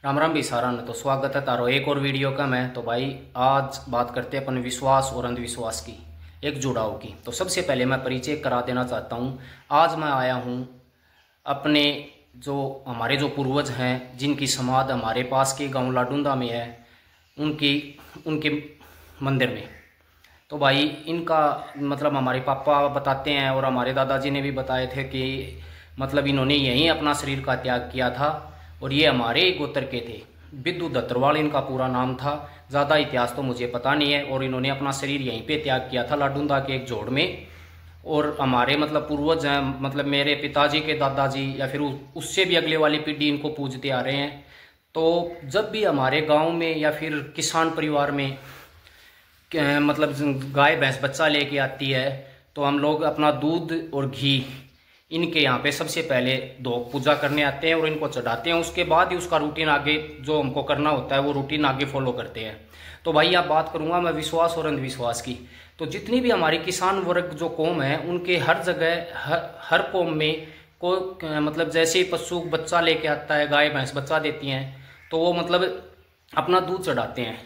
राम राम भी सारा ने तो स्वागत है तारो एक और वीडियो का। मैं तो भाई आज बात करते हैं अपन विश्वास और अंधविश्वास की, एक जुड़ाव की। तो सबसे पहले मैं परिचय करा देना चाहता हूँ। आज मैं आया हूँ अपने हमारे जो पूर्वज हैं, जिनकी समाधि हमारे पास के गांव लाडुंदा में है, उनके मंदिर में। तो भाई इनका मतलब हमारे पापा बताते हैं और हमारे दादाजी ने भी बताए थे कि मतलब इन्होंने यहीं अपना शरीर का त्याग किया था और ये हमारे गोत्र के थे। बिद्दू दत्तरवाल इनका पूरा नाम था। ज़्यादा इतिहास तो मुझे पता नहीं है। और इन्होंने अपना शरीर यहीं पे त्याग किया था लाडुंदा के एक जोड़ में। और हमारे मतलब पूर्वज हैं, मतलब मेरे पिताजी के दादाजी या फिर उससे भी अगले वाली पीढ़ी इनको पूजते आ रहे हैं। तो जब भी हमारे गाँव में या फिर किसान परिवार में मतलब गाय भैंस बच्चा लेके आती है तो हम लोग अपना दूध और घी इनके यहाँ पे सबसे पहले दो पूजा करने आते हैं और इनको चढ़ाते हैं। उसके बाद ही उसका रूटीन आगे जो हमको करना होता है वो रूटीन आगे फॉलो करते हैं। तो भाई आप बात करूँगा मैं विश्वास और अंधविश्वास की। तो जितनी भी हमारी किसान वर्ग जो कौम है, उनके हर जगह हर कौम में कोई मतलब जैसे ही पशु बच्चा लेके आता है, गाय भैंस बच्चा देती हैं, तो वो मतलब अपना दूध चढ़ाते हैं।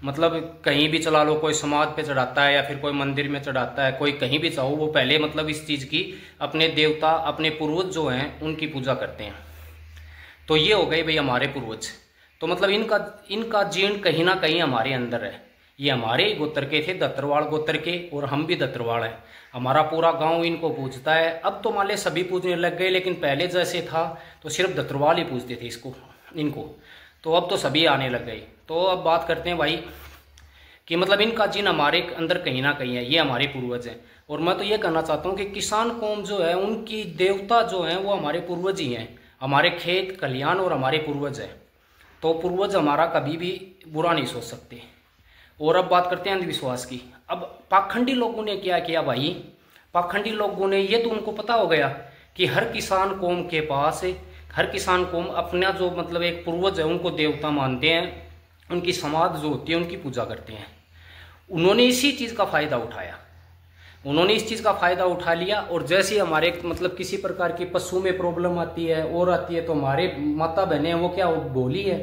मतलब कहीं भी चला लो, कोई समाधि पे चढ़ाता है या फिर कोई मंदिर में चढ़ाता है, कोई कहीं भी चाहो, वो पहले मतलब इस चीज़ की अपने देवता अपने पूर्वज जो हैं उनकी पूजा करते हैं। तो ये हो गए भाई हमारे पूर्वज। तो मतलब इनका जीन कहीं ना कहीं हमारे अंदर है। ये हमारे ही गोत्र के थे, दत्तरवाल गोत्र के, और हम भी दत्तरवाल हैं। हमारा पूरा गाँव इनको पूजता है। अब तो मान ले सभी पूजने लग गए, लेकिन पहले जैसे था तो सिर्फ दत्तरवाल ही पूजते थे इनको। तो अब तो सभी आने लग गए। तो अब बात करते हैं भाई कि मतलब इनका जीन हमारे अंदर कहीं ना कहीं है, ये हमारे पूर्वज हैं। और मैं तो ये कहना चाहता हूँ कि किसान कौम जो है उनकी देवता जो हैं वो हमारे पूर्वज ही हैं। हमारे खेत खलियान और हमारे पूर्वज हैं। तो पूर्वज हमारा कभी भी बुरा नहीं सोच सकते। और अब बात करते हैं अंधविश्वास की। अब पाखंडी लोगों ने क्या किया भाई, पाखंडी लोगों ने ये तो उनको पता हो गया कि हर किसान कौम के पास, हर किसान कौम अपना जो मतलब एक पूर्वज है उनको देवता मानते हैं, उनकी समाधि जो होती है उनकी पूजा करते हैं। उन्होंने इसी चीज़ का फ़ायदा उठाया, उन्होंने इस चीज़ का फ़ायदा उठा लिया। और जैसे ही हमारे मतलब किसी प्रकार की पशु में प्रॉब्लम आती है और आती है, तो हमारे माता बहनें वो क्या भोली है,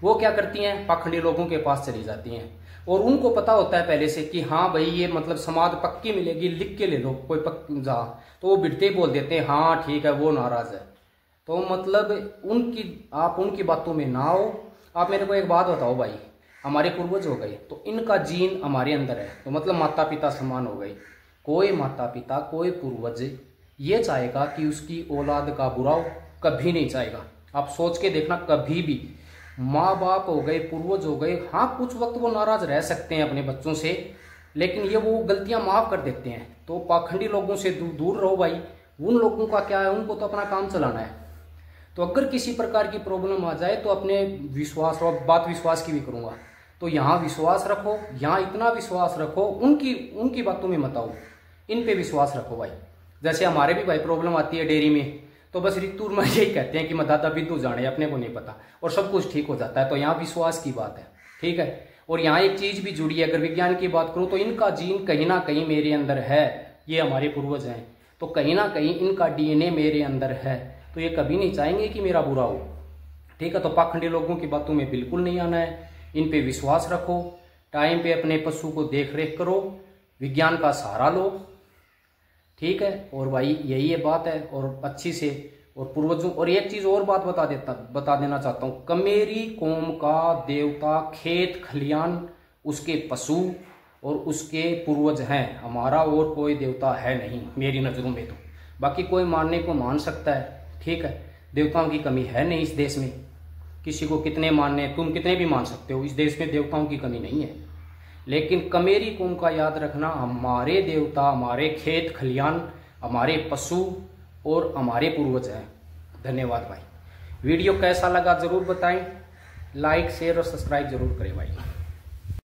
वो क्या करती हैं, पाखंडी लोगों के पास चली जाती हैं। और उनको पता होता है पहले से कि हाँ भाई ये मतलब समाधि पक्की मिलेगी, लिख के ले लो कोई जा, तो वो बिड़ते ही बोल देते हैं हाँ ठीक है, वो नाराज़ है। तो मतलब आप उनकी बातों में ना आओ। आप मेरे को एक बात बताओ भाई, हमारे पूर्वज हो गए तो इनका जीन हमारे अंदर है, तो मतलब माता पिता समान हो गई। कोई माता पिता कोई पूर्वज ये चाहेगा कि उसकी औलाद का बुरा हो? कभी नहीं चाहेगा। आप सोच के देखना, कभी भी। माँ बाप हो गए, पूर्वज हो गए, हाँ कुछ वक्त वो नाराज रह सकते हैं अपने बच्चों से, लेकिन ये वो गलतियां माफ कर देते हैं। तो पाखंडी लोगों से दूर रहो भाई। उन लोगों का क्या है, उनको तो अपना काम चलाना है। तो अगर किसी प्रकार की प्रॉब्लम आ जाए तो अपने विश्वास, और बात विश्वास की भी करूंगा, तो यहाँ विश्वास रखो, यहाँ इतना विश्वास रखो, उनकी बातों में मत आओ, इन पे विश्वास रखो भाई। जैसे हमारे भी भाई प्रॉब्लम आती है डेयरी में, तो बस ऋतु में यही कहते हैं कि मैं दादा बिद्दू जाने, अपने को नहीं पता, और सब कुछ ठीक हो जाता है। तो यहाँ विश्वास की बात है, ठीक है। और यहाँ एक चीज भी जुड़ी है, अगर विज्ञान की बात करूँ तो इनका जीन कहीं ना कहीं मेरे अंदर है। ये हमारे पूर्वज हैं तो कहीं ना कहीं इनका डीएनए मेरे अंदर है। तो ये कभी नहीं चाहेंगे कि मेरा बुरा हो, ठीक है। तो पाखंडी लोगों की बातों में बिल्कुल नहीं आना है। इन पे विश्वास रखो, टाइम पे अपने पशु को देख रेख करो, विज्ञान का सहारा लो, ठीक है। और भाई यही ये बात है। और अच्छी से और पूर्वजों, और एक चीज और बात बता देना चाहता हूँ, कमेरी कौम का देवता खेत खलियान, उसके पशु और उसके पूर्वज हैं। हमारा और कोई देवता है नहीं मेरी नज़रों में। तो बाकी कोई मानने को मान सकता है, ठीक है। देवताओं की कमी है नहीं इस देश में। किसी को कितने मानने, तुम कितने भी मान सकते हो, इस देश में देवताओं की कमी नहीं है। लेकिन कमेरी कौम का याद रखना, हमारे देवता हमारे खेत खलियान, हमारे पशु और हमारे पूर्वज हैं। धन्यवाद भाई। वीडियो कैसा लगा जरूर बताएं, लाइक शेयर और सब्सक्राइब जरूर करें भाई।